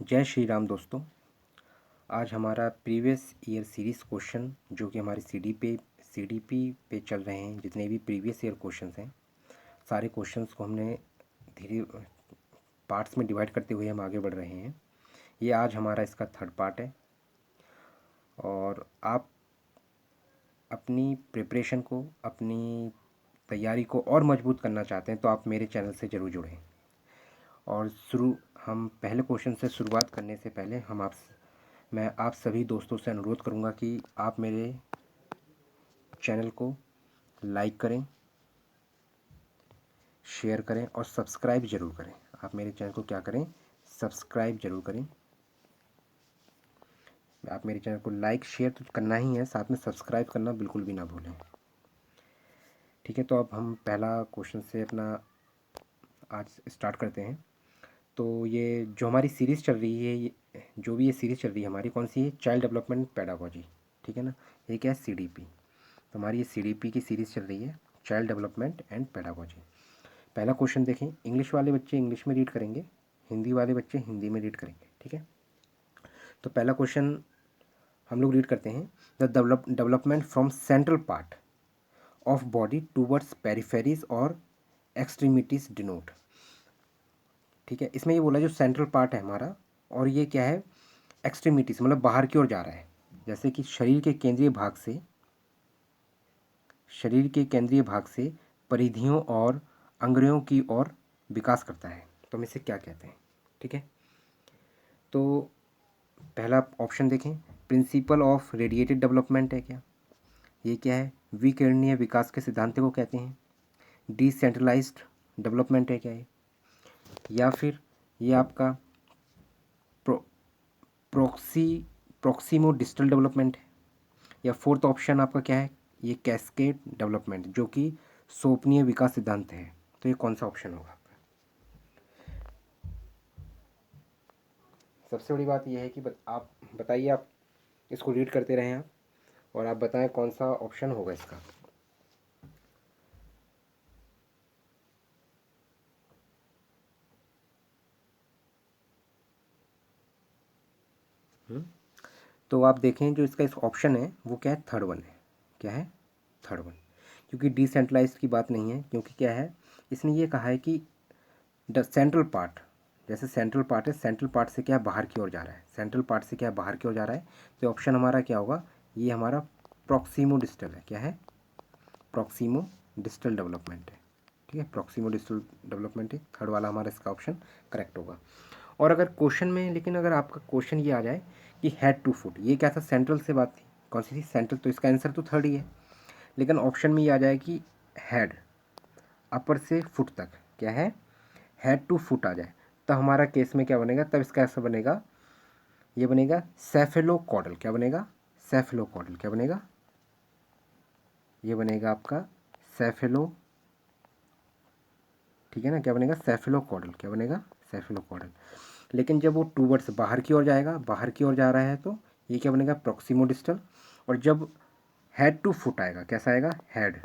जय श्री राम दोस्तों। आज हमारा प्रीवियस ईयर सीरीज़ क्वेश्चन जो कि हमारे सीडीपी पे चल रहे हैं, जितने भी प्रीवियस ईयर क्वेश्चंस हैं सारे क्वेश्चंस को हमने धीरे पार्ट्स में डिवाइड करते हुए हम आगे बढ़ रहे हैं। ये आज हमारा इसका थर्ड पार्ट है और आप अपनी प्रिपरेशन को, अपनी तैयारी को और मजबूत करना चाहते हैं तो आप मेरे चैनल से ज़रूर जुड़ें। और हम पहले क्वेश्चन से शुरुआत करने से पहले मैं आप सभी दोस्तों से अनुरोध करूंगा कि आप मेरे चैनल को लाइक करें, शेयर करें और सब्सक्राइब ज़रूर करें। आप मेरे चैनल को क्या करें, सब्सक्राइब ज़रूर करें। आप मेरे चैनल को लाइक शेयर तो करना ही है, साथ में सब्सक्राइब करना बिल्कुल भी ना भूलें। ठीक है, तो अब हम पहला क्वेश्चन से अपना आज स्टार्ट करते हैं। तो ये जो हमारी सीरीज़ चल रही है, ये सीरीज़ चल रही है हमारी, कौन सी है? Child development pedagogy. ठीक है ना, ये क्या है? सीडीपी। तो हमारी ये सीडीपी की सीरीज़ चल रही है, चाइल्ड डेवलपमेंट एंड पेडागोजी। पहला क्वेश्चन देखें। इंग्लिश वाले बच्चे इंग्लिश में रीड करेंगे, हिंदी वाले बच्चे हिंदी में रीड करेंगे। ठीक है, तो पहला क्वेश्चन हम लोग रीड करते हैं। The development from central part of body towards peripheries और एक्सट्रीमिटीज डिनोट। ठीक है, इसमें ये बोला जो सेंट्रल पार्ट है हमारा, और ये क्या है? एक्सट्रीमिटीज, मतलब बाहर की ओर जा रहा है। जैसे कि शरीर के केंद्रीय भाग से परिधियों और अंगों की ओर विकास करता है। तो हम इसे क्या कहते हैं? ठीक है, तो पहला ऑप्शन देखें, प्रिंसिपल ऑफ रेडिएटेड डेवलपमेंट है क्या? ये क्या है? विकिरणीय विकास के सिद्धांत को कहते हैं। डिसेंट्रलाइज्ड डेवलपमेंट है क्या ये? या फिर ये आपका प्रोक्सीमो डिजिटल डेवलपमेंट है? या फोर्थ ऑप्शन आपका क्या है? ये कैस्केड डेवलपमेंट, जो कि सोपनीय विकास सिद्धांत है। तो ये कौन सा ऑप्शन होगा आपका? सबसे बड़ी बात यह है कि आप बताइए, आप इसको रीड करते रहें आप, और आप बताएं कौन सा ऑप्शन होगा इसका। तो आप देखें जो इसका इस ऑप्शन है वो क्या है? थर्ड वन है। क्या है? Third one. क्योंकि डिसेंट्रलाइज की बात नहीं है, क्योंकि क्या है, इसने ये कहा है कि द सेंट्रल पार्ट, जैसे सेंट्रल पार्ट है, सेंट्रल पार्ट से क्या बाहर की ओर जा रहा है, सेंट्रल पार्ट से क्या बाहर की ओर जा रहा है। तो ऑप्शन हमारा क्या होगा? ये हमारा प्रॉक्सिमो डिजिटल है। क्या है? प्रॉक्सिमो डिजिटल डेवलपमेंट है। ठीक है, प्रॉक्सिमो डिजिटल डेवलपमेंट है, थर्ड वाला हमारा इसका ऑप्शन करेक्ट होगा। और अगर क्वेश्चन में, लेकिन अगर आपका क्वेश्चन ये आ जाए कि हेड टू फुट, ये क्या था? सेंट्रल से बात थी, कौन सी थी? सेंट्रल। तो इसका आंसर तो थर्ड ही है। लेकिन ऑप्शन में ये आ जाए कि हेड अपर से फुट तक, क्या है? हेड टू फुट आ जाए, तब हमारा केस में क्या बनेगा? तब इसका ऐसा बनेगा, ये बनेगा सेफेलोकॉडल। क्या बनेगा? सेफेलोकॉडल। क्या बनेगा? ये बनेगा आपका सेफेलो। ठीक है ना, क्या बनेगा? सेफेलोकॉडल। क्या बनेगा? सेफेलोकॉडल। लेकिन जब वो टूवर्ड्स बाहर की ओर जाएगा, बाहर की ओर जा रहा है, तो ये क्या बनेगा? Proximo distal. और जब हेड टू फुट आएगा, कैसा आएगा? हेड।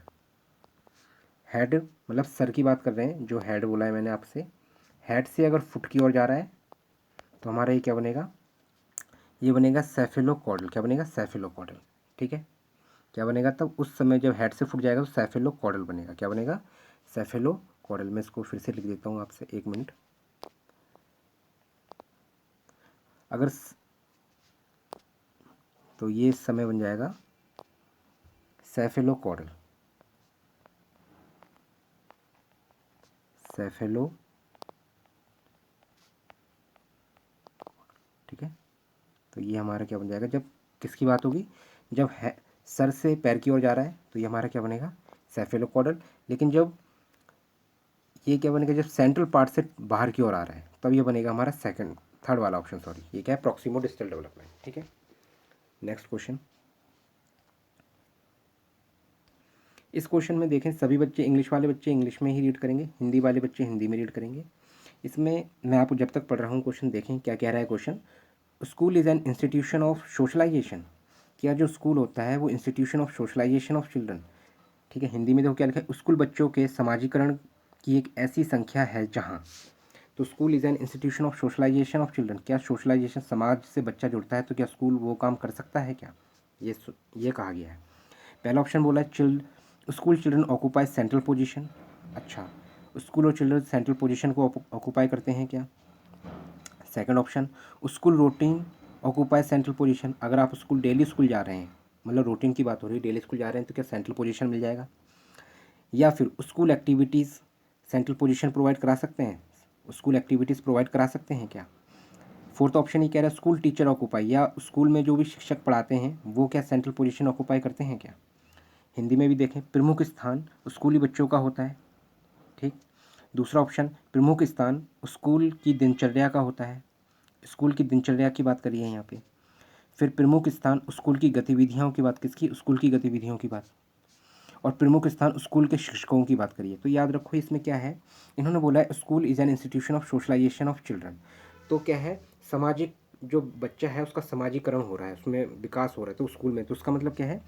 हेड मतलब सर की बात कर रहे हैं, जो हेड बोला है मैंने आपसे, हेड से अगर फुट की ओर जा रहा है तो हमारा ये क्या बनेगा? ये बनेगा सेफेलोकॉडल। क्या बनेगा? सेफेलोकॉडल। ठीक है, क्या बनेगा? तब उस समय जब हेड से फुट जाएगा तो सेफेलोकॉडल बनेगा। क्या बनेगा? सेफेलोकॉडल। मैं इसको फिर से लिख देता हूँ आपसे, एक मिनट। अगर तो ये इस समय बन जाएगा सेफेलोकॉडल। सेफेलो। ठीक है, तो ये हमारा क्या बन जाएगा? जब किसकी बात होगी? जब है सर से पैर की ओर जा रहा है तो ये हमारा क्या बनेगा? सेफेलोकॉडल। लेकिन जब ये क्या बनेगा? जब सेंट्रल पार्ट से बाहर की ओर आ रहा है तब ये बनेगा हमारा थर्ड वाला ऑप्शन, सॉरी। ये क्या है? Proximo digital development. ठीक है, नेक्स्ट क्वेश्चन। इस क्वेश्चन में देखें, सभी बच्चे, इंग्लिश वाले बच्चे इंग्लिश में ही रीड करेंगे, हिंदी वाले बच्चे हिंदी में रीड करेंगे। इसमें मैं आपको जब तक पढ़ रहा हूँ क्वेश्चन देखें क्या कह रहा है question. School is an institution of socialization. क्या जो स्कूल होता है वो institution of socialization of children. ठीक है, हिंदी में देखो क्या लिखा है? स्कूल बच्चों के समाजीकरण की एक ऐसी संख्या है जहाँ, तो school is an institution of socialization of children, क्या सोशलाइजेशन, समाज से बच्चा जुड़ता है तो क्या स्कूल वो काम कर सकता है क्या, ये कहा गया है। पहला ऑप्शन बोला है school children occupy central position. अच्छा, स्कूल और चिल्ड्रन सेंट्रल पोजीशन को ऑक्यूपाई करते हैं क्या। Second option, school routine occupy central position, अगर आप स्कूल डेली स्कूल जा रहे हैं, मतलब रूटीन की बात हो रही है, डेली स्कूल जा रहे हैं तो क्या सेंट्रल पोजीशन मिल जाएगा। या फिर school activities central position provide करा सकते हैं, स्कूल एक्टिविटीज़ प्रोवाइड करा सकते हैं क्या। फोर्थ ऑप्शन ये कह रहा है स्कूल टीचर ऑक्यूपाई, या स्कूल में जो भी शिक्षक पढ़ाते हैं वो क्या सेंट्रल पोजीशन ऑक्यूपाई करते हैं क्या। हिंदी में भी देखें, प्रमुख स्थान स्कूली बच्चों का होता है, ठीक। दूसरा ऑप्शन, प्रमुख स्थान स्कूल की दिनचर्या का होता है, स्कूल की दिनचर्या की बात करिए यहाँ पे। फिर प्रमुख स्थान स्कूल की गतिविधियों की बात, किसकी, स्कूल की गतिविधियों की बात। और प्रमुख स्थान स्कूल के शिक्षकों की बात करिए। तो याद रखो इसमें क्या है, इन्होंने बोला है school is an institution of socialization of children. तो क्या है, सामाजिक, जो बच्चा है उसका समाजीकरण हो रहा है, उसमें विकास हो रहा है तो स्कूल में, तो उसका मतलब क्या है,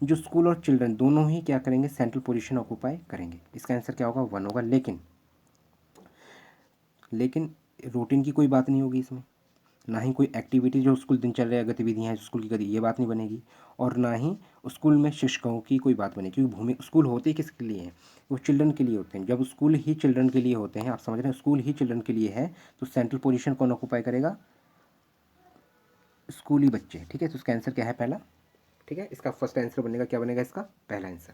जो स्कूल और चिल्ड्रन दोनों ही क्या करेंगे, सेंट्रल पोजीशन ऑक्यूपाई करेंगे। इसका आंसर क्या होगा, 1 होगा। लेकिन रूटीन की कोई बात नहीं होगी इसमें, ना ही कोई एक्टिविटी जो स्कूल दिनचर्या गतिविधियाँ हैं स्कूल की ये बात नहीं बनेगी, और ना ही स्कूल में शिक्षकों की कोई बात बनेगी, क्योंकि भूमि स्कूल होते ही किसके लिए हैं, वो चिल्ड्रन के लिए होते हैं। जब स्कूल ही चिल्ड्रन के लिए होते हैं, आप समझ रहे हैं, स्कूल ही चिल्ड्रन के लिए है, तो सेंट्रल पोजीशन कौन ऑक्यूपाई करेगा, स्कूली बच्चे, ठीक है। तो इसका आंसर क्या है, पहला, ठीक है। इसका फर्स्ट आंसर बनेगा, क्या बनेगा इसका, पहला आंसर,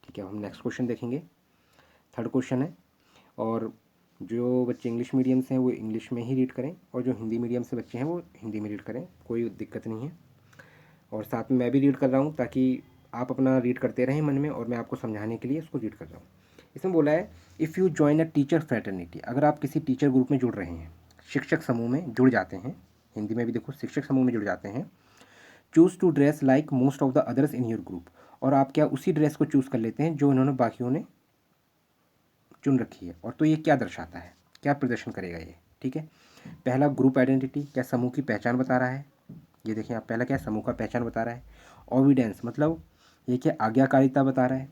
ठीक है। हम नेक्स्ट क्वेश्चन देखेंगे, थर्ड क्वेश्चन है। और जो बच्चे इंग्लिश मीडियम से हैं वो इंग्लिश में ही रीड करें, और जो हिंदी मीडियम से बच्चे हैं वो हिंदी में रीड करें, कोई दिक्कत नहीं है। और साथ में मैं भी रीड कर रहा हूँ ताकि आप अपना रीड करते रहें मन में, और मैं आपको समझाने के लिए इसको रीड कर रहा हूँ। इसमें बोला है if you join a teacher fraternity, अगर आप किसी टीचर ग्रुप में जुड़ रहे हैं, शिक्षक समूह में जुड़ जाते हैं, हिंदी में भी देखो शिक्षक समूह में जुड़ जाते हैं, choose to dress like most of the others in your group, और आप क्या उसी ड्रेस को चूज़ कर लेते हैं जो इन्होंने बाकियों ने चुन रखी है। और तो ये क्या दर्शाता है, क्या प्रदर्शन करेगा ये, ठीक है। पहला ग्रुप आइडेंटिटी, क्या समूह की पहचान बता रहा है, ये देखिए आप, पहला क्या समूह का पहचान बता रहा है। ओविडेंस मतलब ये क्या आज्ञाकारिता बता रहा है।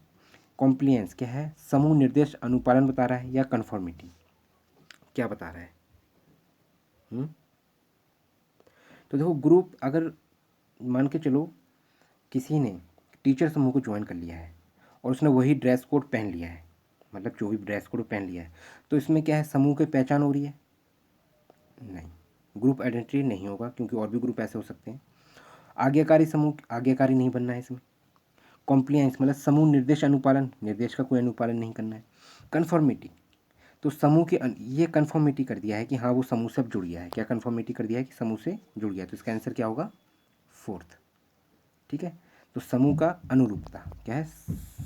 कॉम्प्लियंस क्या है, समूह निर्देश अनुपालन बता रहा है। या कन्फर्मिटी क्या बता रहा है। तो देखो ग्रुप, अगर मान के चलो किसी ने टीचर समूह को ज्वाइन कर लिया है और उसने वही ड्रेस कोड पहन लिया है, मतलब जो भी ड्रेस कोड पहन लिया है, तो इसमें क्या है, समूह की पहचान हो रही है, नहीं, ग्रुप आइडेंटिटी नहीं होगा, क्योंकि और भी ग्रुप ऐसे हो सकते हैं। आज्ञाकारी समूह, आज्ञाकारी नहीं बनना है इसमें। कॉम्प्लियंस मतलब समूह निर्देश अनुपालन, निर्देश का कोई अनुपालन नहीं करना है। कन्फर्मिटी, तो समूह के ये कन्फर्मिटी कर दिया है कि हाँ वो समूह से अब जुड़ गया है, क्या कन्फर्मिटी कर दिया है कि समूह से जुड़ गया, तो इसका आंसर क्या होगा, फोर्थ, ठीक है। तो समूह का अनुरूपता क्या है,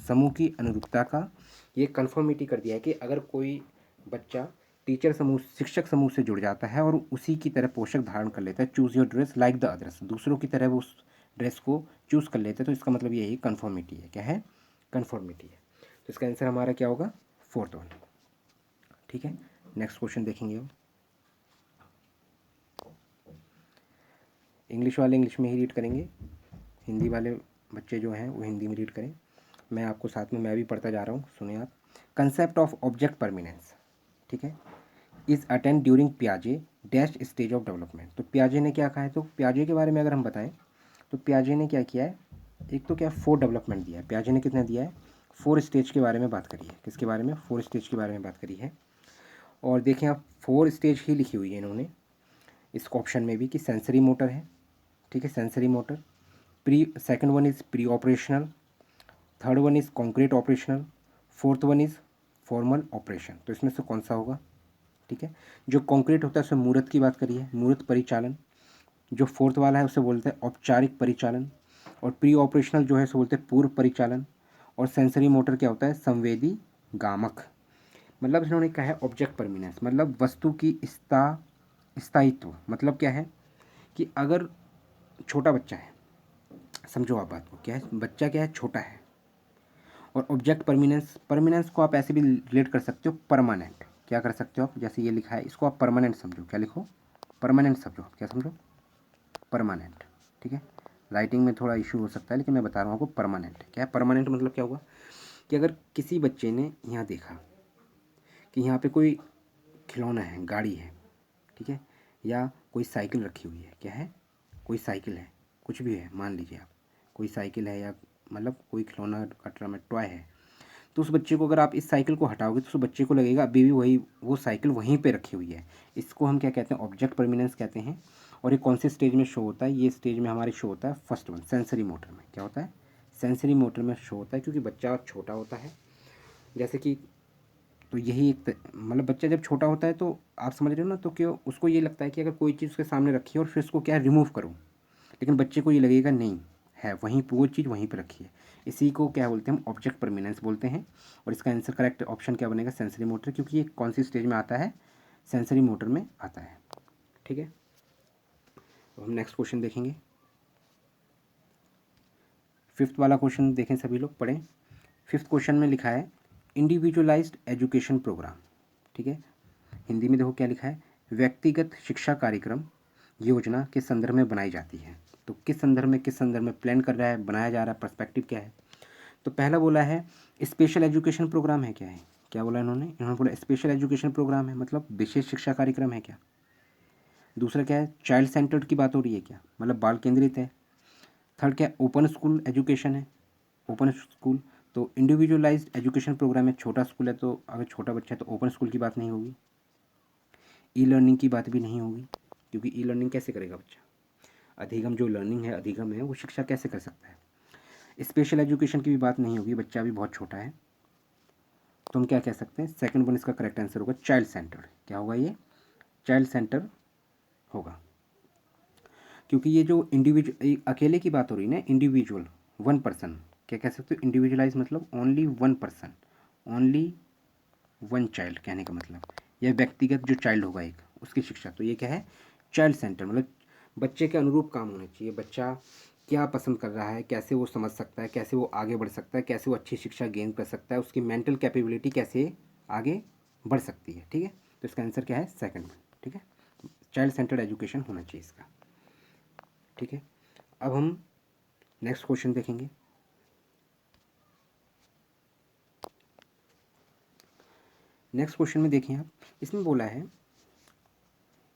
समूह की अनुरूपता का ये कन्फर्मिटी कर दिया है कि अगर कोई बच्चा टीचर समूह, शिक्षक समूह से जुड़ जाता है और उसी की तरह पोशाक धारण कर लेता है, choose your dress like the others, दूसरों की तरह वो उस ड्रेस को चूज़ कर लेते हैं, तो इसका मतलब यही कन्फर्मिटी है, क्या है, कन्फर्मिटी है। तो इसका आंसर हमारा क्या होगा, फोर्थ वन, ठीक है। नेक्स्ट क्वेश्चन देखेंगे हम, इंग्लिश वाले इंग्लिश में ही रीड करेंगे, हिंदी वाले बच्चे जो हैं वो हिंदी में रीड करें, मैं आपको साथ में मैं भी पढ़ता जा रहा हूँ, सुने आप। कंसेप्ट ऑफ ऑब्जेक्ट परमिनेंस, ठीक है, इज़ अटेंड ड्यूरिंग पियाजे डैश स्टेज ऑफ डेवलपमेंट। तो पियाजे ने क्या कहा है, तो पियाजे के बारे में अगर हम बताएं तो पियाजे ने क्या किया है, एक तो क्या 4 डेवलपमेंट दिया है, पियाजे ने कितना दिया है, 4 स्टेज के बारे में बात करी है, किसके बारे में, 4 स्टेज के बारे में बात करी है। और देखें आप 4 स्टेज ही लिखी हुई है इन्होंने इस ऑप्शन में भी, कि सेंसरी मोटर है, ठीक है, sensory motor, second one is pre operational, third one is concrete operational, fourth one is formal operation. तो इसमें से कौन सा होगा, ठीक है। जो कॉन्क्रीट होता है उसमें मूर्त की बात करिए, मूर्त परिचालन। जो फोर्थ वाला है उसे बोलते हैं औपचारिक परिचालन। और प्री ऑपरेशनल जो है उसे बोलते हैं पूर्व परिचालन। और सेंसरी मोटर क्या होता है, संवेदी गामक। मतलब इन्होंने कहा है ऑब्जेक्ट परमिनेंस, मतलब वस्तु की स्थायित्व, मतलब क्या है कि अगर छोटा बच्चा है, समझो आप बात को, क्या है, बच्चा क्या है, छोटा है, और ऑब्जेक्ट परमिनेंस, परमिनेंस को आप ऐसे भी रिलेट कर सकते हो परमानेंट, क्या कर सकते हो आप, जैसे ये लिखा है इसको आप परमानेंट समझो, क्या लिखो, परमानेंट समझो, क्या समझो, परमानेंट, ठीक है। राइटिंग में थोड़ा इशू हो सकता है लेकिन मैं बता रहा हूँ आपको, परमानेंट क्या है। परमानेंट मतलब क्या हुआ कि अगर किसी बच्चे ने यहाँ देखा कि यहाँ पे कोई खिलौना है, गाड़ी है, ठीक है, या कोई साइकिल रखी हुई है, क्या है, कोई साइकिल है, कुछ भी है, मान लीजिए आप कोई साइकिल है या मतलब कोई खिलौना का टर्म है, टॉय है, तो उस बच्चे को अगर आप इस साइकिल को हटाओगे तो उस बच्चे को लगेगा अभी भी वही वो साइकिल वहीं पे रखी हुई है। इसको हम क्या कहते हैं, ऑब्जेक्ट परमिनेंस कहते हैं। और ये कौन से स्टेज में शो होता है, ये स्टेज में हमारे शो होता है फर्स्ट वन, सेंसरी मोटर में। क्या होता है, सेंसरी मोटर में शो होता है, क्योंकि बच्चा छोटा होता है, जैसे कि, तो यही एक मतलब बच्चा जब छोटा होता है तो आप समझ रहे हो ना, तो क्यों उसको ये लगता है कि अगर कोई चीज़ उसके सामने रखी है और फिर उसको क्या रिमूव करूँ, लेकिन बच्चे को ये लगेगा नहीं है, वहीं पर वो चीज़ वहीं पर रखी है। इसी को क्या बोलते हैं, हम ऑब्जेक्ट परमिनेंस बोलते हैं। और इसका आंसर करेक्ट ऑप्शन क्या बनेगा, सेंसरी मोटर, क्योंकि ये कौन सी स्टेज में आता है, सेंसरी मोटर में आता है। ठीक है, तो हम नेक्स्ट क्वेश्चन देखेंगे। फिफ्थ वाला क्वेश्चन देखें, सभी लोग पढ़ें। फिफ्थ क्वेश्चन में लिखा है इंडिविजुअलाइज्ड एजुकेशन प्रोग्राम। ठीक है, हिंदी में देखो क्या लिखा है, व्यक्तिगत शिक्षा कार्यक्रम योजना किस संदर्भ में बनाई जाती है। तो किस संदर्भ में, किस संदर्भ में प्लान कर रहा है, बनाया जा रहा है, पर्सपेक्टिव क्या है। तो पहला बोला है स्पेशल एजुकेशन प्रोग्राम है, क्या है, क्या बोला इन्होंने बोला स्पेशल एजुकेशन प्रोग्राम है, मतलब विशेष शिक्षा कार्यक्रम है क्या। दूसरा क्या है, चाइल्ड सेंटर्ड की बात हो रही है क्या, मतलब बाल केंद्रित है। थर्ड क्या, ओपन स्कूल एजुकेशन है, ओपन स्कूल। तो इंडिविजुअलाइज्ड एजुकेशन प्रोग्राम है, छोटा स्कूल है, तो अगर छोटा बच्चा है तो ओपन स्कूल की बात नहीं होगी, ई लर्निंग की बात भी नहीं होगी, क्योंकि ई लर्निंग कैसे करेगा बच्चा, अधिगम जो लर्निंग है, अधिगम है, वो शिक्षा कैसे कर सकता है। स्पेशल एजुकेशन की भी बात नहीं होगी, बच्चा भी बहुत छोटा है। तो हम क्या कह सकते हैं, सेकंड वन इसका करेक्ट आंसर होगा, चाइल्ड सेंटर। क्या होगा ये, चाइल्ड सेंटर होगा, क्योंकि ये जो इंडिविजुअल अकेले की बात हो रही है ना, इंडिविजुअल वन पर्सन, क्या कह सकते हो, इंडिविजुअलाइज मतलब only one person, only one child कहने का मतलब, यह व्यक्तिगत जो चाइल्ड होगा एक, उसकी शिक्षा। तो ये क्या है, चाइल्ड सेंटर, मतलब बच्चे के अनुरूप काम होना चाहिए, बच्चा क्या पसंद कर रहा है, कैसे वो समझ सकता है, कैसे वो आगे बढ़ सकता है, कैसे वो अच्छी शिक्षा गेन कर सकता है, उसकी मेंटल कैपेबिलिटी कैसे आगे बढ़ सकती है। ठीक है, तो इसका आंसर क्या है, सेकंड वन। ठीक है, चाइल्ड सेंटर्ड एजुकेशन होना चाहिए इसका। ठीक है, अब हम नेक्स्ट क्वेश्चन देखेंगे। नेक्स्ट क्वेश्चन में देखें आप, इसमें बोला है,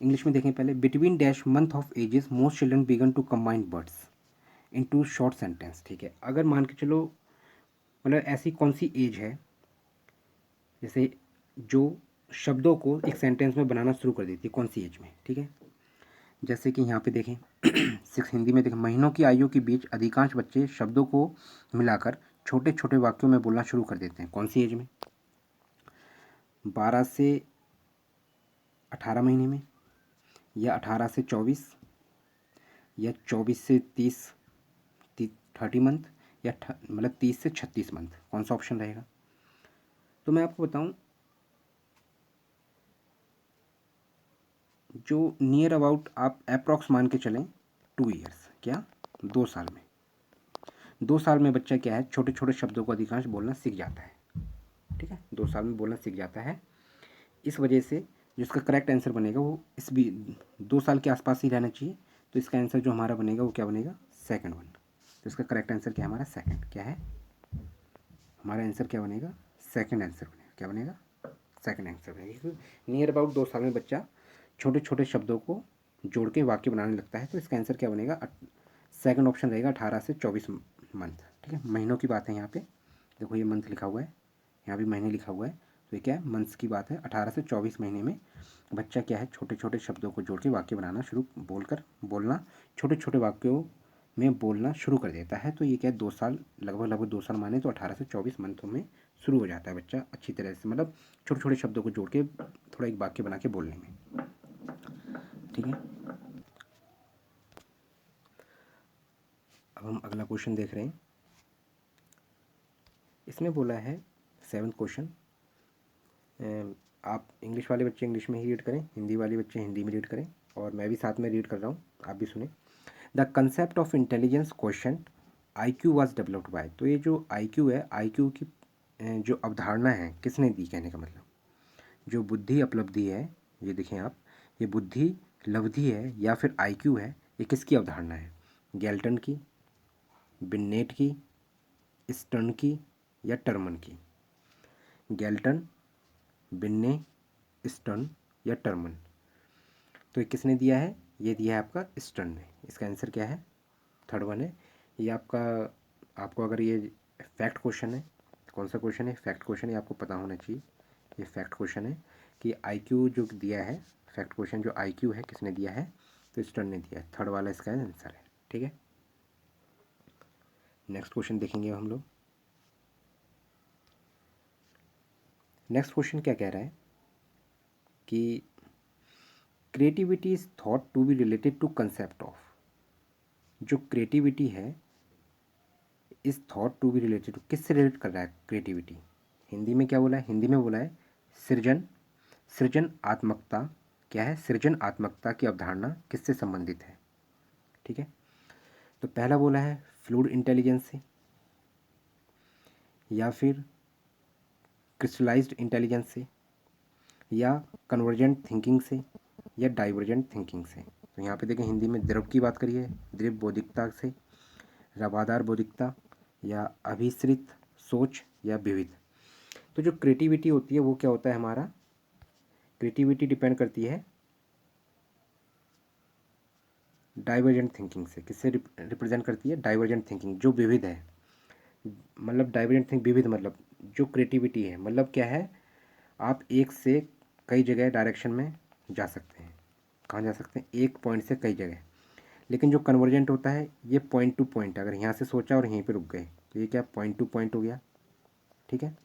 इंग्लिश में देखें पहले, between dash month of ages most children began to combine words into short sentence. ठीक है, अगर मान के चलो, मतलब ऐसी कौन सी एज है जैसे जो शब्दों को एक सेंटेंस में बनाना शुरू कर देती है, कौन सी एज में। ठीक है, जैसे कि यहाँ पे देखें सिक्स, हिंदी में देखें, महीनों की आयु के बीच अधिकांश बच्चे शब्दों को मिलाकर छोटे छोटे वाक्यों में बोलना शुरू कर देते हैं, कौन सी एज में, 12 से 18 महीने में, या 18 से 24, या 24 से 30, 30 मंथ, या मतलब 30 से 36 मंथ, कौन सा ऑप्शन रहेगा। तो मैं आपको बताऊं, जो नियर अबाउट आप अप्रॉक्स मान के चलें 2 ईयर्स, क्या 2 साल में, 2 साल में बच्चा क्या है, छोटे छोटे शब्दों को अधिकांश बोलना सीख जाता है। ठीक है, 2 साल में बोलना सीख जाता है। इस वजह से जो इसका करेक्ट आंसर बनेगा वो इस भी 2 साल के आसपास ही रहना चाहिए। तो इसका आंसर जो हमारा बनेगा वो क्या बनेगा, सेकंड वन। तो इसका करेक्ट आंसर क्या है हमारा, सेकंड। क्या है हमारा आंसर, क्या बनेगा, सेकंड आंसर बनेगा। क्या बनेगा, सेकंड आंसर बनेगा। नियर अबाउट 2 साल में बच्चा छोटे छोटे शब्दों को जोड़ के वाक्य बनाने लगता है। तो इसका आंसर क्या बनेगा, सेकंड ऑप्शन रहेगा, 18 से 24 मंथ। ठीक है, महीनों की बात है यहाँ पे, देखो ये मंथ लिखा हुआ है, यहाँ भी महीने लिखा हुआ है, तो ये क्या है, मंथ्स की बात है। 18 से 24 महीने में बच्चा क्या है, छोटे छोटे शब्दों को जोड़ के वाक्य बनाना शुरू, बोलना छोटे छोटे वाक्यों में बोलना शुरू कर देता है। तो ये क्या है, 2 साल, लगभग 2 साल माने तो 18 से 24 मंथों में शुरू हो जाता है बच्चा अच्छी तरह से, मतलब छोटे छोटे शब्दों को जोड़ के थोड़ा एक वाक्य बना के बोलने में। ठीक है, अब हम अगला क्वेश्चन देख रहे हैं। इसमें बोला है 7th क्वेश्चन, आप इंग्लिश वाले बच्चे इंग्लिश में ही रीड करें, हिंदी वाले बच्चे हिंदी में रीड करें, और मैं भी साथ में रीड कर रहा हूँ, आप भी सुने। The concept of intelligence question IQ was developed by. तो ये जो IQ है, IQ की जो अवधारणा है किसने दी, कहने का मतलब जो बुद्धि उपलब्धि है, ये देखें आप, ये बुद्धि लब्धि है या फिर IQ है, ये किसकी अवधारणा है, गैल्टन की, बिन्नेट की, स्टर्न की, या टर्मन की। गैल्टन, बिन्ने, स्टर्न या टर्मन। तो ये किसने दिया है? ये दिया है आपका स्टर्न ने। इसका आंसर क्या है? थर्ड वन है। ये आपको अगर ये फैक्ट क्वेश्चन है, कौन सा क्वेश्चन है? फैक्ट क्वेश्चन है, आपको पता होना चाहिए। ये फैक्ट क्वेश्चन है कि आईक्यू जो दिया है, फैक्ट क्वेश्चन जो आईक्यू है किसने दिया है? तो स्टर्न ने दिया है। थर्ड वाला इसका आंसर है। ठीक है, नेक्स्ट क्वेश्चन देखेंगे हम लोग। नेक्स्ट क्वेश्चन क्या कह रहा है कि creativity is thought to be related to concept of. जो क्रिएटिविटी है is thought to be related to, किससे रिलेट कर रहा है क्रिएटिविटी? हिंदी में क्या बोला है? हिंदी में बोला है सृजन, सृजनात्मकता। क्या है? सृजनात्मकता की अवधारणा किससे संबंधित है? ठीक है, तो पहला बोला है फ्लूइड इंटेलिजेंस से, या फिर क्रिस्टलाइज्ड इंटेलिजेंस से, या कन्वर्जेंट थिंकिंग से, या डाइवर्जेंट थिंकिंग से। तो यहाँ पे देखें हिंदी में द्रव की बात करिए, द्रव बौद्धिकता से, रवादार बौद्धिकता, या अभिसरित सोच, या विविध। तो जो क्रिएटिविटी होती है वो क्या होता है हमारा? क्रिएटिविटी डिपेंड करती है डाइवर्जेंट थिंकिंग से। किससे रिप्रेजेंट करती है? डाइवर्जेंट थिंकिंग, जो विविध है। मतलब डाइवर्जेंट थिंक, विविध मतलब जो क्रिएटिविटी है मतलब क्या है? आप एक से कई जगह डायरेक्शन में जा सकते हैं। कहाँ जा सकते हैं? एक पॉइंट से कई जगह। लेकिन जो कन्वर्जेंट होता है ये पॉइंट टू पॉइंट, अगर यहाँ से सोचा और यहीं पे रुक गए तो ये क्या? पॉइंट टू पॉइंट हो गया। ठीक है,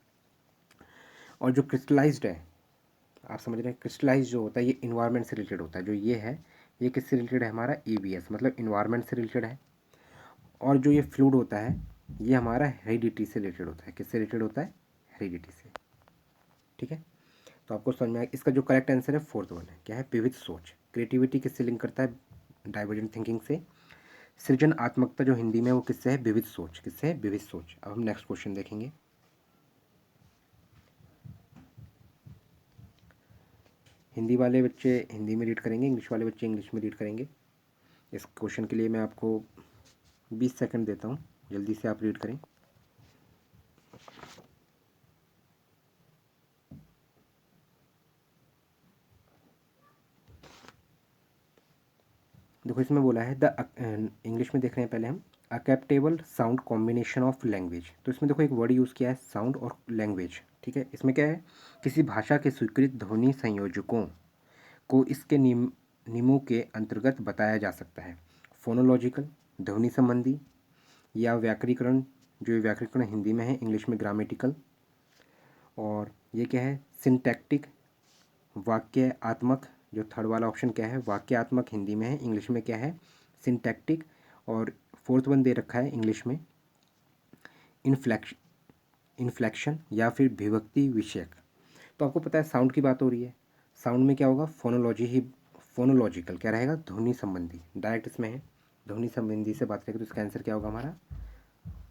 और जो क्रिस्टलाइज्ड है, आप समझ रहे हैं, क्रिस्टलाइज जो होता है ये इन्वायरमेंट से रिलेटेड होता है। जो ये है ये किससे रिलेटेड है? हमारा ईवीएस, मतलब इन्वायरमेंट से रिलेटेड है। और जो ये फ्लूइड होता है ये हमारा हेरिडिटी से रिलेटेड होता है। किससे रिलेटेड होता है? हेरिडिटी से। ठीक है, तो आपको समझ में आया। इसका जो करेक्ट आंसर है फोर्थ वन है। क्या है? विविध सोच। क्रिएटिविटी किससे लिंक करता है? डाइवर्जेंट थिंकिंग से। सृजनात्मकता जो हिंदी में वो किससे है? विविध सोच। किससे है? विविध सोच। अब हम नेक्स्ट क्वेश्चन देखेंगे। हिंदी वाले बच्चे हिंदी में रीड करेंगे, इंग्लिश वाले बच्चे इंग्लिश में रीड करेंगे। इस क्वेश्चन के लिए मैं आपको 20 सेकंड देता हूँ, जल्दी से आप रीड करें। देखो इसमें बोला है इंग्लिश में देख रहे हैं पहले हम, अकेप्टेबल साउंड कॉम्बिनेशन ऑफ लैंग्वेज। तो इसमें देखो एक वर्ड यूज़ किया है साउंड और लैंग्वेज। ठीक है, इसमें क्या है? किसी भाषा के स्वीकृत ध्वनि संयोजकों को इसके नियमों के अंतर्गत बताया जा सकता है। फोनोलॉजिकल, ध्वनि संबंधी, या व्याकरणीकरण, जो व्याकरणीकरण हिंदी में है, इंग्लिश में ग्रामेटिकल। और ये क्या है? सिंटैक्टिक, वाक्यात्मक। जो थर्ड वाला ऑप्शन क्या है? वाक्यात्मक हिंदी में है, इंग्लिश में क्या है? सिंटैक्टिक। और फोर्थ वन दे रखा है इंग्लिश में इन्फ्लेक्शन या फिर विभक्ति विषयक। तो आपको पता है साउंड की बात हो रही है, साउंड में क्या होगा? फोनोलॉजी ही, फोनोलॉजिकल क्या रहेगा? ध्वनि संबंधी, डायरेक्ट इसमें है ध्वनि संबंधी से बात करेंगे। तो इसका आंसर क्या होगा हमारा?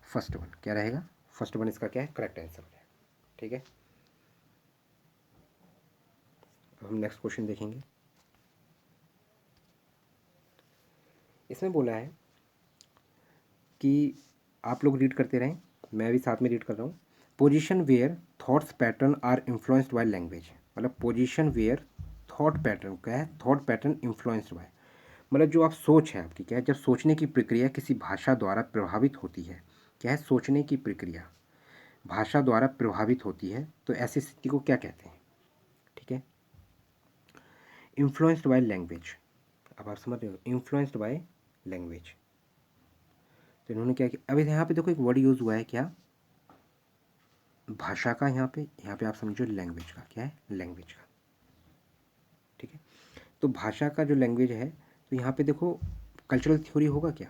फर्स्ट वन क्या रहेगा? फर्स्ट वन इसका क्या है? करेक्ट आंसर हो जाएगा। ठीक है, अब हम नेक्स्ट क्वेश्चन देखेंगे। इसमें बोला है कि आप लोग रीड करते रहें, मैं भी साथ में रीड कर रहा हूँ। Position where thoughts pattern are influenced by language. मतलब पोजीशन वेयर थॉट पैटर्न क्या है? थॉट पैटर्न इन्फ्लुएंस्ड बाय, मतलब जो आप सोच है आपकी क्या है? जब सोचने की प्रक्रिया किसी भाषा द्वारा प्रभावित होती है, क्या है? सोचने की प्रक्रिया भाषा द्वारा प्रभावित होती है, तो ऐसी स्थिति को क्या कहते हैं? ठीक है, इन्फ्लुएंस्ड बाय लैंग्वेज। अब आप समझ रहे हो, इन्फ्लुएंस्ड बाय लैंग्वेज। तो इन्होंने क्या किया? अभी यहाँ पे देखो एक वर्ड यूज़ हुआ है क्या? भाषा का। यहाँ पे आप समझो लैंग्वेज का। क्या है? लैंग्वेज का। ठीक है, तो भाषा का जो लैंग्वेज है, तो यहाँ पे देखो कल्चरल थ्योरी होगा क्या?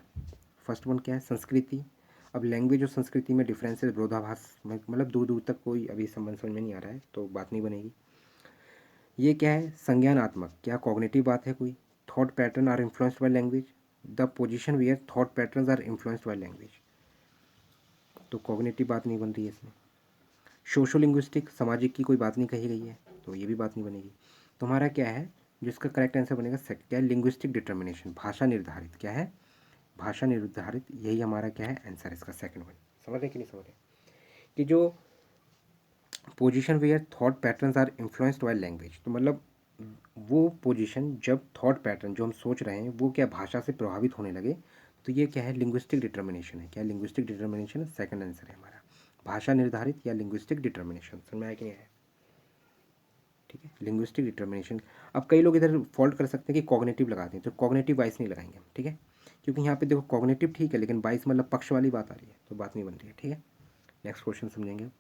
फर्स्ट वन क्या है? संस्कृति। अब लैंग्वेज और संस्कृति में डिफरेंस है, विरोधाभास, मतलब दूर दूर तक कोई अभी संबंध समझ में नहीं आ रहा है तो बात नहीं बनेगी। ये क्या है? संज्ञानात्मक, क्या कॉग्निटिव बात है कोई? Thought pattern are influenced by language, the position where thought patterns are influenced by language, तो कॉग्निटिव बात नहीं बन रही है इसमें। सोशो लिंग्विस्टिक, सामाजिक की कोई बात नहीं कही गई है तो ये भी बात नहीं बनेगी। तो हमारा क्या है जिसका करेक्ट आंसर बनेगा? क्या है? लिंग्विस्टिक डिटर्मिनेशन, भाषा निर्धारित। क्या है? भाषा निर्धारित, यही हमारा क्या है? आंसर इसका सेकंड वन। समझ रहे कि नहीं समझ रहे? कि जो position where thought patterns are influenced by language, तो मतलब वो पोजीशन जब थॉट पैटर्न जो हम सोच रहे हैं वो क्या भाषा से प्रभावित होने लगे, तो ये क्या है, लिंग्विस्टिक डिटर्मिनेशन है। क्या लिंग्विस्टिक डिटर्मिनेशन, सेकंड आंसर है हमारा, भाषा निर्धारित या लिंग्विस्टिक डिटर्मिनेशन। समझ में आया कि नहीं आया? ठीक है, लिंग्विस्टिक डिटर्मिनेशन। अब कई लोग इधर फॉल्ट कर सकते हैं कि कॉग्निटिव लगाते हैं, तो कॉग्निटिव वाइस नहीं लगाएंगे हम, ठीक है, क्योंकि यहाँ पे देखो कॉग्निटिव ठीक है लेकिन वाइस मतलब पक्ष वाली बात आ रही है, तो बात नहीं बन रही है। ठीक है, नेक्स्ट क्वेश्चन समझेंगे।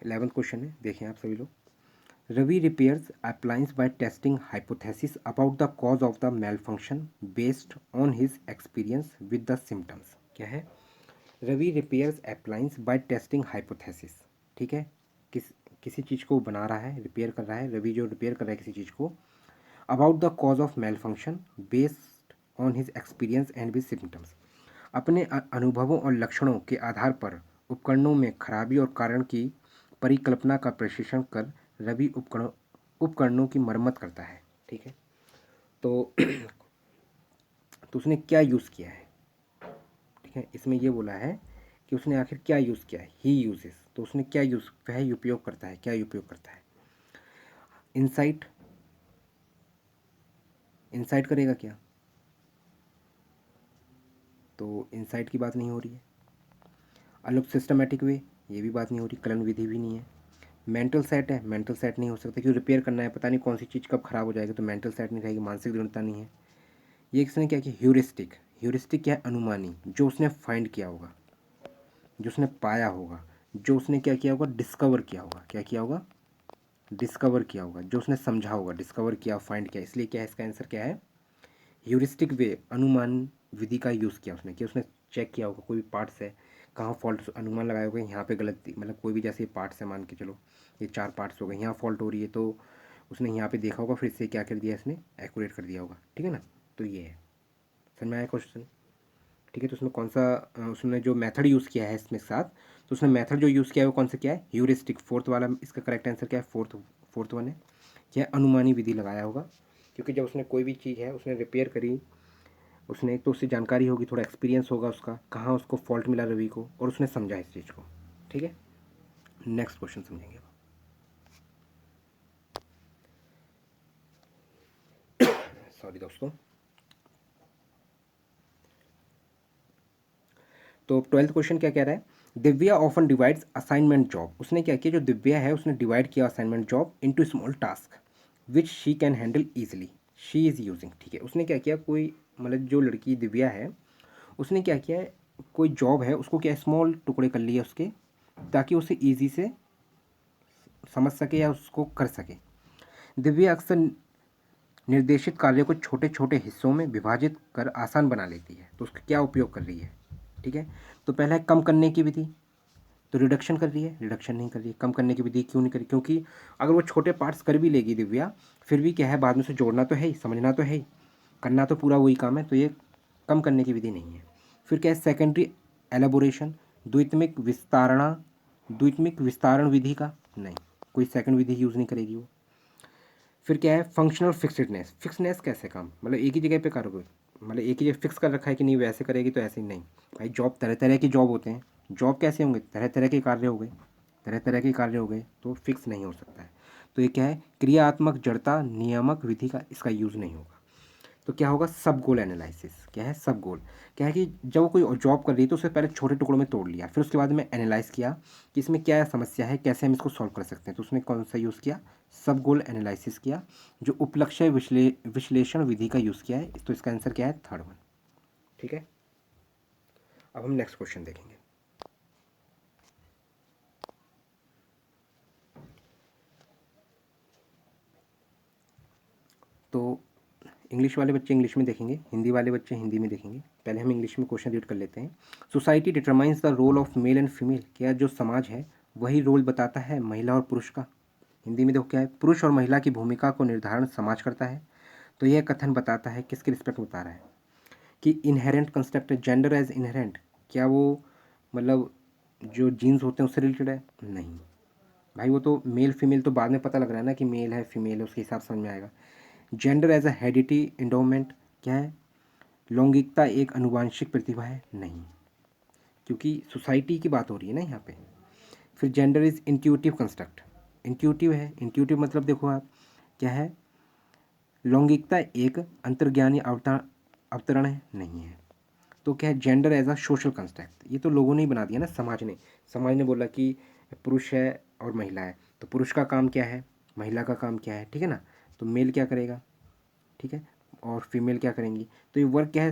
11th क्वेश्चन है, देखें आप सभी लोग। Ravi repairs appliance by testing hypothesis about the cause of the malfunction based on his experience with the symptoms। क्या है, Ravi repairs appliance by testing hypothesis। ठीक है, किसी चीज़ को बना रहा है, रिपेयर कर रहा है, रवि जो रिपेयर कर रहा है किसी चीज़ को, about the cause of malfunction based on his experience and with symptoms. अपने अनुभवों और लक्षणों के आधार पर उपकरणों में खराबी और कारण की परिकल्पना का प्रशिक्षण कर रवि उपकरणों की मरम्मत करता है। ठीक है, तो तो उसने क्या यूज़ किया है, ठीक है, इसमें ये बोला है कि उसने आखिर क्या यूज़ किया है, ही यूजेस, तो उसने क्या यूज़, वह उपयोग करता है, क्या उपयोग करता है, इंसाइट, इंसाइट करेगा क्या, तो इंसाइट की बात नहीं हो रही है। अलग सिस्टमेटिक वे, ये भी बात नहीं हो रही, कलन विधि भी नहीं है। मेंटल सेट है, मेंटल सेट नहीं हो सकता क्योंकि रिपेयर करना है, पता नहीं कौन सी चीज़ कब खराब हो जाएगी, तो मेंटल सेट नहीं रहेगी, मानसिक दृढ़ता नहीं है। ये किसने क्या किया, ह्यूरिस्टिक, ह्यूरिस्टिक क्या है, अनुमानी, जो उसने फाइंड किया होगा, जो उसने पाया होगा, जो उसने क्या किया होगा, डिस्कवर किया होगा, क्या किया होगा, डिस्कवर किया होगा, जो उसने समझा होगा, डिस्कवर किया, फाइंड किया, इसलिए क्या है, इसका आंसर क्या है, ह्यूरिस्टिक वे, अनुमान विधि का यूज़ किया उसने, कि उसने चेक किया होगा कोई भी पार्ट्स है, कहाँ फॉल्ट, अनुमान लगाया होगा यहाँ पे गलती, मतलब कोई भी जैसे पार्ट्स है, मान के चलो ये 4 पार्ट्स हो गए, यहाँ फॉल्ट हो रही है, तो उसने यहाँ पे देखा होगा, फिर से क्या कर दिया इसने, एक्यूरेट कर दिया होगा। ठीक है ना, तो ये है, समझ में आया क्वेश्चन। ठीक है, तो उसने कौन सा उसने जो मेथड यूज़ किया है इसमें साथ, तो उसने मेथड जो यूज़ किया है वो कौन सा क्या है, ह्यूरिस्टिक, फोर्थ वाला, इसका करेक्ट आंसर क्या है, फोर्थ वन है, क्या अनुमानी विधि लगाया होगा, क्योंकि जब उसने कोई भी चीज़ है उसने रिपेयर करी, उसने एक तो उससे जानकारी होगी, थोड़ा एक्सपीरियंस होगा उसका, कहाँ उसको फॉल्ट मिला रवि को, और उसने समझा इस चीज़ को। ठीक है, नेक्स्ट क्वेश्चन समझेंगे। सॉरी दोस्तों। तो 12th क्वेश्चन क्या कह रहा है, Divya often divides assignment job. उसने क्या किया, जो दिव्या है उसने डिवाइड किया assignment job into small task which she can handle easily, she is using. ठीक है, उसने क्या किया, कोई मतलब जो लड़की दिव्या है उसने क्या किया, कोई जॉब है उसको क्या स्मॉल टुकड़े कर लिए उसके, ताकि उसे ईजी से समझ सके या उसको कर सके। दिव्या अक्सर निर्देशित कार्यों को छोटे छोटे हिस्सों में विभाजित कर आसान बना लेती है, तो उसका क्या उपयोग कर रही है। ठीक है, तो पहला है कम करने की विधि, तो रिडक्शन कर रही है, रिडक्शन नहीं कर रही है, कम करने की विधि क्यों नहीं करी, क्योंकि अगर वो छोटे पार्ट्स कर भी लेगी दिव्या, फिर भी क्या है, बाद में से जोड़ना तो है ही, समझना तो है ही, करना तो पूरा वही काम है, तो ये कम करने की विधि नहीं है। फिर क्या है, सेकेंडरी एलेबोरेशन, द्वितमिक विस्तारण विधि का नहीं, कोई सेकंड विधि यूज़ नहीं करेगी वो। फिर क्या है, फंक्शनल फिक्सडनेस, फिक्सनेस कैसे काम, मतलब एक ही जगह पे करोगे, मतलब एक ही जगह फिक्स कर रखा है कि नहीं वैसे करेगी, तो ऐसे ही नहीं भाई, जॉब तरह तरह के जॉब होते हैं, जॉब कैसे होंगे, तरह तरह के कार्य हो गए, तरह तरह के कार्य हो गए, तो फिक्स नहीं हो सकता है। तो ये क्या है, क्रियात्मक जड़ता नियामक विधि का इसका यूज़ नहीं होगा। तो क्या होगा, सब गोल एनालिसिस, क्या है, सब गोल, क्या है कि जब वो कोई जॉब कर रही है तो उसे पहले छोटे टुकड़ों में तोड़ लिया, फिर उसके बाद में एनालाइज किया कि इसमें क्या समस्या है, कैसे हम इसको सॉल्व कर सकते हैं, तो उसने कौन सा यूज़ किया, सब गोल एनालिसिस किया, जो उपलक्ष्य विश्लेषण विधि का यूज़ किया है, तो इसका आंसर क्या है, थर्ड वन। ठीक है, अब हम नेक्स्ट क्वेश्चन देखेंगे। तो इंग्लिश वाले बच्चे इंग्लिश में देखेंगे, हिंदी वाले बच्चे हिंदी में देखेंगे। पहले हम इंग्लिश में क्वेश्चन रीड कर लेते हैं। Society determines the role of male and female, क्या जो समाज है वही रोल बताता है महिला और पुरुष का। हिंदी में देखो क्या है, पुरुष और महिला की भूमिका को निर्धारण समाज करता है। तो यह कथन बताता है, किसके रिस्पेक्ट में बता रहा है, कि inherent construct gender as inherent, क्या वो मतलब जो जीन्स होते हैं उससे रिलेटेड है, नहीं भाई, वो तो मेल फीमेल तो बाद में पता लग रहा है ना कि मेल है फीमेल है, उसके हिसाब से समझ में आएगा। Gender as a heredity endowment, क्या है, लैंगिकता एक अनुवांशिक प्रतिभा है, नहीं। क्योंकि सोसाइटी की बात हो रही है ना यहाँ पे। फिर gender is intuitive construct, intuitive है। इंट्यूटिव मतलब देखो आप क्या है, लैंगिकता एक अंतर्ज्ञानी अवतरण है नहीं है। तो क्या है, gender as a social construct, ये तो लोगों ने ही बना दिया ना, समाज ने। समाज ने बोला कि पुरुष है और महिला है, तो पुरुष का काम क्या है, महिला का काम क्या है, ठीक है ना। तो मेल क्या करेगा, ठीक है, और फीमेल क्या करेंगी। तो ये वर्क क्या है,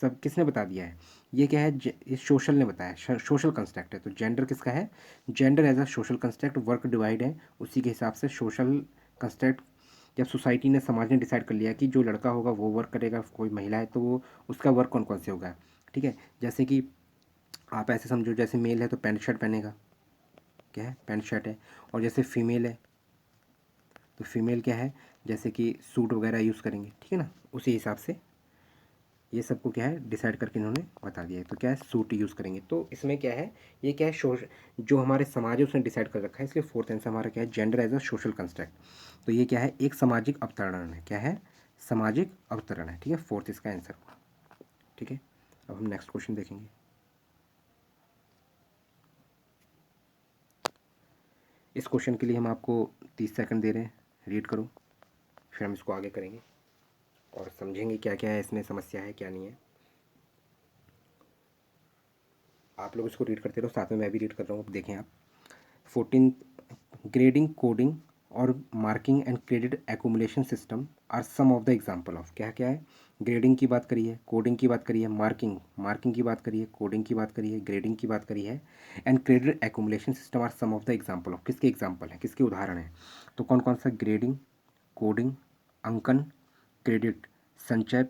सब किसने बता दिया है, ये क्या है, ये सोशल ने बताया, सोशल कंस्ट्रक्ट है। तो जेंडर किसका है, gender as a social construct, work divide है उसी के हिसाब से सोशल कंस्ट्रक्ट। जब सोसाइटी ने, समाज ने डिसाइड कर लिया कि जो लड़का होगा वो वर्क करेगा, कोई महिला है तो वो उसका वर्क कौन कौन से होगा, ठीक है। जैसे कि आप ऐसे समझो, जैसे मेल है तो पैंट शर्ट पहनेगा, क्या है, पैंट शर्ट है। और जैसे फीमेल है तो फीमेल क्या है, जैसे कि सूट वगैरह यूज़ करेंगे, ठीक है ना। उसी हिसाब से ये सबको क्या है डिसाइड करके इन्होंने बता दिया है। तो क्या है, सूट यूज़ करेंगे। तो इसमें क्या है, ये क्या है, जो हमारे समाज है उसने डिसाइड कर रखा है, इसलिए फोर्थ आंसर हमारा क्या है, gender as a social construct. तो ये क्या है, एक सामाजिक अवतरण है, क्या है, सामाजिक अवतरण है, ठीक है, फोर्थ इसका आंसर हुआ, ठीक है। अब हम नेक्स्ट क्वेश्चन देखेंगे। इस क्वेश्चन के लिए हम आपको 30 सेकंड दे रहे हैं, रीड करो, फिर हम इसको आगे करेंगे और समझेंगे क्या क्या है इसमें समस्या है क्या नहीं है। आप लोग इसको रीड करते रहो, साथ में मैं भी रीड कर रहा हूँ। अब देखें आप, 14 ग्रेडिंग, कोडिंग और marking and credit accumulation system are some of the example of, क्या क्या है, ग्रेडिंग की बात करी है, कोडिंग की बात करी है, मार्किंग की बात करी है, कोडिंग की बात करी है, ग्रेडिंग की बात करी है, and credit accumulation system are some of the example of, किसके एग्जांपल है, किसके उदाहरण है। तो कौन कौन सा, ग्रेडिंग, कोडिंग, अंकन, क्रेडिट, संचय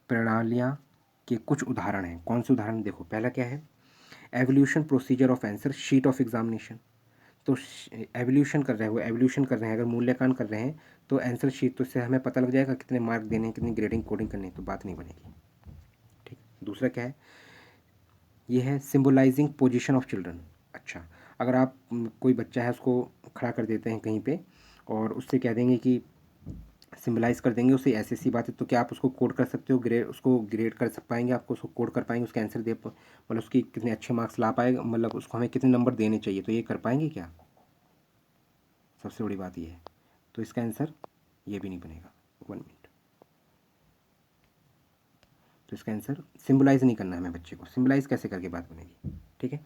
प्रणालियाँ के कुछ उदाहरण हैं। कौन से उदाहरण, देखो पहला क्या है, evolution procedure of answer sheet of examination. तो एवोल्यूशन कर रहे हैं, वो एवोल्यूशन कर रहे हैं, अगर मूल्यांकन कर रहे हैं तो आंसर शीट, तो इससे हमें पता लग जाएगा कितने मार्क देने हैं, कितनी ग्रेडिंग कोडिंग करनी है, तो बात नहीं बनेगी, ठीक। दूसरा क्या है, ये है सिम्बोलाइजिंग पोजीशन ऑफ चिल्ड्रन। अच्छा, अगर आप कोई बच्चा है उसको खड़ा कर देते हैं कहीं पे और उससे कह देंगे कि सिम्बलाइज़ कर देंगे उसे, ऐसी सी बात है, तो क्या आप उसको कोड कर सकते हो, उसको ग्रेड कर पाएंगे, आपको उसको कोड कर पाएंगे, उसके आंसर मतलब उसकी कितने अच्छे मार्क्स ला पाएगा, मतलब उसको हमें कितने नंबर देने चाहिए, तो ये कर पाएंगे क्या, सबसे बड़ी बात ये है। तो इसका आंसर ये भी नहीं बनेगा, 1 मिनट। तो इसका आंसर, सिम्बलाइज़ नहीं करना है हमें बच्चे को, सिम्बलाइज़ कैसे करके बात बनेगी, ठीक है।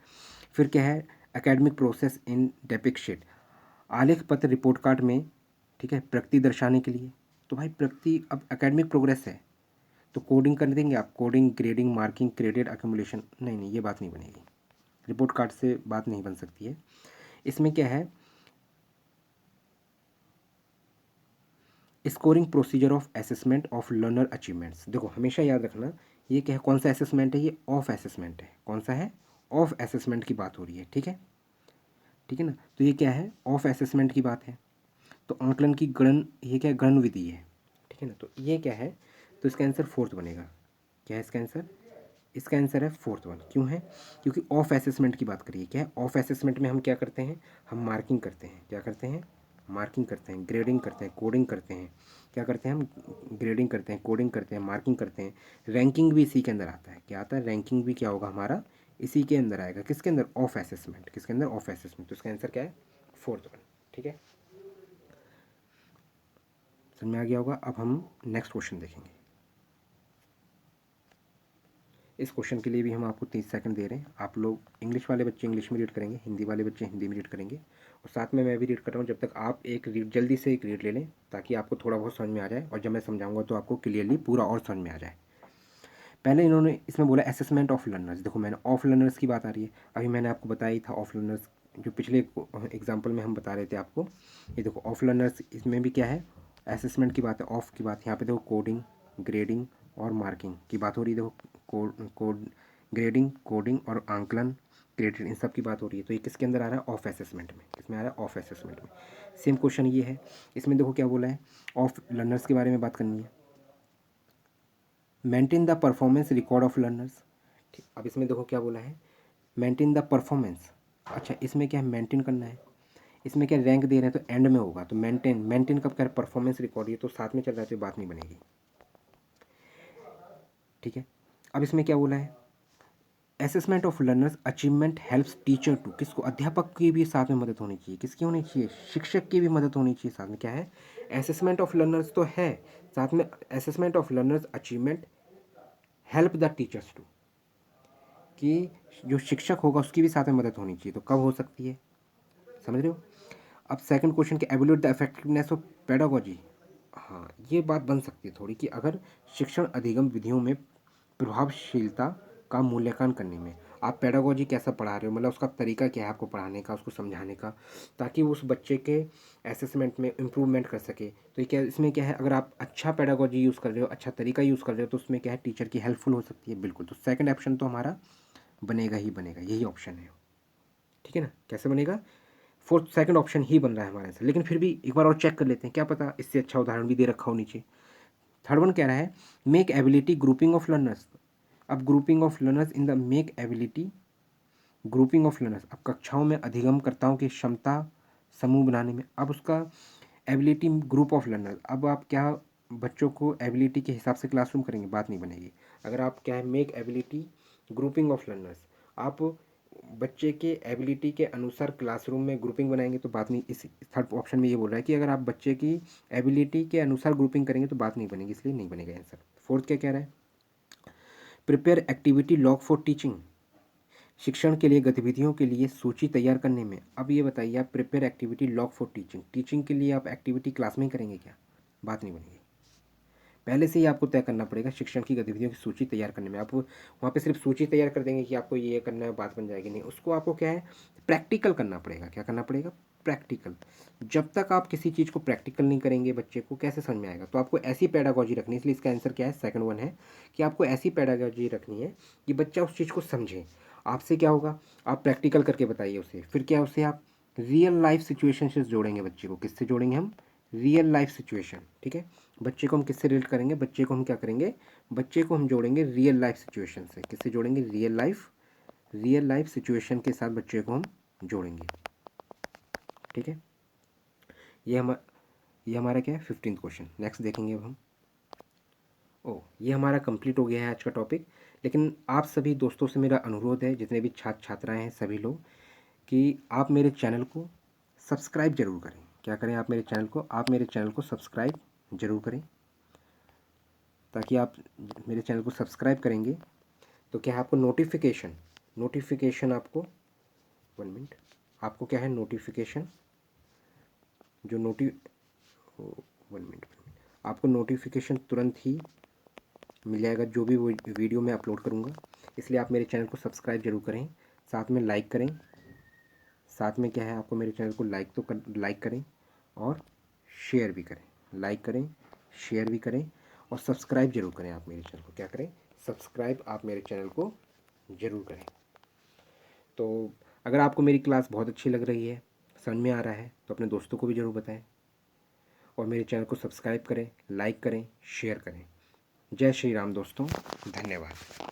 फिर क्या है, academic process in depict sheet, आलेख पत्र रिपोर्ट कार्ड में, ठीक है, प्रगति दर्शाने के लिए। तो भाई प्रगति, अब एकेडमिक प्रोग्रेस है तो कोडिंग कर देंगे आप, coding, grading, marking, credit accumulation, नहीं नहीं, ये बात नहीं बनेगी, रिपोर्ट कार्ड से बात नहीं बन सकती है। इसमें क्या है, scoring procedure of assessment of learner achievements. देखो हमेशा याद रखना, ये क्या है, कौन सा असेसमेंट है, ये ऑफ असेसमेंट है, कौन सा है, ऑफ असेसमेंट की बात हो रही है, ठीक है, ठीक है ना। तो ये क्या है, ऑफ असेसमेंट की बात है। तो आंकलन की गणन, ये क्या है, गणन विधि है, ठीक है ना। तो ये क्या है, तो इसका आंसर फोर्थ बनेगा, क्या है इसका आंसर, इसका आंसर है फोर्थ वन। क्यों है, क्योंकि ऑफ असेसमेंट की बात करिए, क्या है, ऑफ असेसमेंट में हम क्या करते हैं, हम मार्किंग करते हैं, क्या करते हैं, मार्किंग करते हैं, ग्रेडिंग करते हैं, कोडिंग करते हैं, क्या करते हैं हम, ग्रेडिंग करते हैं, कोडिंग करते हैं, मार्किंग करते हैं, रैंकिंग भी इसी के अंदर आता है, क्या आता है, रैंकिंग भी क्या होगा हमारा, इसी के अंदर आएगा, किसके अंदर, ऑफ असेसमेंट, किसके अंदर, ऑफ असेसमेंट। तो इसका आंसर क्या है, फोर्थ वन, ठीक है, समझ में आ गया होगा। अब हम नेक्स्ट क्वेश्चन देखेंगे। इस क्वेश्चन के लिए भी हम आपको 30 सेकंड दे रहे हैं। आप लोग, इंग्लिश वाले बच्चे इंग्लिश में रीड करेंगे, हिंदी वाले बच्चे हिंदी में रीड करेंगे, और साथ में मैं भी रीड कर रहा हूँ। जब तक आप एक रीड, जल्दी से एक रीड ले लें ताकि आपको थोड़ा बहुत समझ में आ जाए, और जब मैं समझाऊंगा तो आपको क्लियरली पूरा और समझ में आ जाए। पहले इन्होंने इसमें बोला असेसमेंट ऑफ लर्नर्स। देखो मैंने ऑफ लर्नर्स की बात आ रही है, अभी मैंने आपको बताया ही था ऑफ लर्नर्स, जो पिछले एग्जाम्पल में हम बता रहे थे आपको। ये देखो ऑफ लर्नर्स, इसमें भी क्या है, असेसमेंट की बात है, ऑफ की बात। यहाँ पे देखो कोडिंग, ग्रेडिंग और मार्किंग की बात हो रही है। देखो कोड, ग्रेडिंग, कोडिंग और आंकलन, क्रेडिट, इन सब की बात हो रही है। तो ये किसके अंदर आ रहा है, ऑफ असेसमेंट में, किसमें आ रहा है, ऑफ असेसमेंट में। सेम क्वेश्चन ये है, इसमें देखो क्या बोला है, ऑफ लर्नर्स के बारे में बात करनी है, maintain the performance record of learners. ठीक, अब इसमें देखो क्या बोला है, मेंटेन द परफॉर्मेंस। अच्छा, इसमें क्या है, मेंटेन करना है, इसमें क्या रैंक दे रहे हैं तो एंड में होगा, तो मेंटेन, मेंटेन कब कर, परफॉर्मेंस रिकॉर्ड, ये तो साथ में चल रहा है तो बात नहीं बनेगी, ठीक है। अब इसमें क्या बोला है, assessment of learners achievement helps teacher to, किसको, अध्यापक की भी साथ में मदद होनी चाहिए, किसकी होनी चाहिए, शिक्षक की भी मदद होनी चाहिए साथ में। क्या है, असेसमेंट ऑफ लर्नर्स तो है, साथ में assessment of learners achievement help the teachers to, कि जो शिक्षक होगा उसकी भी साथ में मदद होनी चाहिए। तो कब हो सकती है, समझ रहे हो। अब सेकंड क्वेश्चन के evaluate the effectiveness of pedagogy, हाँ ये बात बन सकती है थोड़ी कि अगर शिक्षण अधिगम विधियों में प्रभावशीलता का मूल्यांकन करने में आप पेडागोजी कैसा पढ़ा रहे हो, मतलब उसका तरीका क्या है आपको पढ़ाने का, उसको समझाने का, ताकि उस बच्चे के असेसमेंट में इम्प्रूवमेंट कर सके। तो ये क्या, इसमें क्या है, अगर आप अच्छा पेडागोजी यूज़ कर रहे हो, अच्छा तरीका यूज़ कर रहे हो, तो उसमें क्या है, टीचर की हेल्पफुल हो सकती है। बिल्कुल, तो सेकंड ऑप्शन तो हमारा बनेगा ही बनेगा, यही ऑप्शन है। ठीक है ना, कैसे बनेगा, फोर्थ सेकंड ऑप्शन ही बन रहा है हमारे आंसर। लेकिन फिर भी एक बार और चेक कर लेते हैं, क्या पता इससे अच्छा उदाहरण भी दे रखा हो नीचे। थर्ड वन कह रहा है mixed ability grouping of learners. अब grouping of learners in the mixed ability grouping of learners, अब कक्षाओं में अधिगमकर्ताओं की क्षमता समूह बनाने में, अब उसका एबिलिटी ग्रुप ऑफ लर्नर्स, अब आप क्या बच्चों को एबिलिटी के हिसाब से क्लासरूम करेंगे, बात नहीं बनेगी। अगर आप क्या है mixed ability grouping of learners, आप बच्चे के एबिलिटी के अनुसार क्लासरूम में ग्रुपिंग बनाएंगे तो बात नहीं। इस थर्ड ऑप्शन में ये बोल रहा है कि अगर आप बच्चे की एबिलिटी के अनुसार ग्रुपिंग करेंगे तो बात नहीं बनेगी, इसलिए नहीं बनेगा आंसर। फोर्थ क्या कह रहा है, prepare activity log for teaching, शिक्षण के लिए गतिविधियों के लिए सूची तैयार करने में। अब ये बताइए आप prepare activity log for teaching, teaching के लिए आप एक्टिविटी क्लास में ही करेंगे क्या, बात नहीं बनेगी। पहले से ही आपको तय करना पड़ेगा शिक्षण की गतिविधियों की सूची तैयार करने में। आप वहाँ पे सिर्फ सूची तैयार कर देंगे कि आपको ये करना है, बात बन जाएगी नहीं, उसको आपको क्या है प्रैक्टिकल करना पड़ेगा। क्या करना पड़ेगा, प्रैक्टिकल। जब तक आप किसी चीज़ को प्रैक्टिकल नहीं करेंगे बच्चे को कैसे समझ में आएगा। तो आपको ऐसी पेडागोजी रखनी है, इसलिए इसका आंसर क्या है, सेकंड वन है कि आपको ऐसी पेडागोजी रखनी है कि बच्चा उस चीज़ को समझे। आपसे क्या होगा, आप प्रैक्टिकल करके बताइए उसे, फिर क्या उसे आप रियल लाइफ सिचुएशन से जोड़ेंगे बच्चे को। किससे जोड़ेंगे हम, रियल लाइफ सिचुएशन। ठीक है, बच्चे को हम किससे रिलेट करेंगे, बच्चे को हम क्या करेंगे, बच्चे को हम जोड़ेंगे रियल लाइफ सिचुएशन से। किससे जोड़ेंगे, रियल लाइफ सिचुएशन के साथ बच्चे को हम जोड़ेंगे। ठीक है, ये हमारा क्या है 15th क्वेश्चन। नेक्स्ट देखेंगे अब हम। ये हमारा कंप्लीट हो गया है आज का टॉपिक। लेकिन आप सभी दोस्तों से मेरा अनुरोध है, जितने भी छात्र छात्राएं हैं सभी लोग, कि आप मेरे चैनल को सब्सक्राइब जरूर करें। क्या करें, आप मेरे चैनल को सब्सक्राइब जरूर करें, ताकि आप मेरे चैनल को सब्सक्राइब करेंगे तो क्या है आपको नोटिफिकेशन आपको 1 मिनट, आपको क्या है नोटिफिकेशन जो नोटि 1 मिनट आपको नोटिफिकेशन तुरंत ही मिल जाएगा जो भी वो वीडियो मैं अपलोड करूँगा। इसलिए आप मेरे चैनल को सब्सक्राइब जरूर करें, साथ में लाइक करें, साथ में क्या है आपको मेरे चैनल को लाइक करें और शेयर भी करें, लाइक करें शेयर भी करें और सब्सक्राइब जरूर करें। आप मेरे चैनल को क्या करें, सब्सक्राइब आप मेरे चैनल को ज़रूर करें। तो अगर आपको मेरी क्लास बहुत अच्छी लग रही है, समझ में आ रहा है, तो अपने दोस्तों को भी ज़रूर बताएं और मेरे चैनल को सब्सक्राइब करें, लाइक करें, शेयर करें। जय श्री राम दोस्तों, धन्यवाद।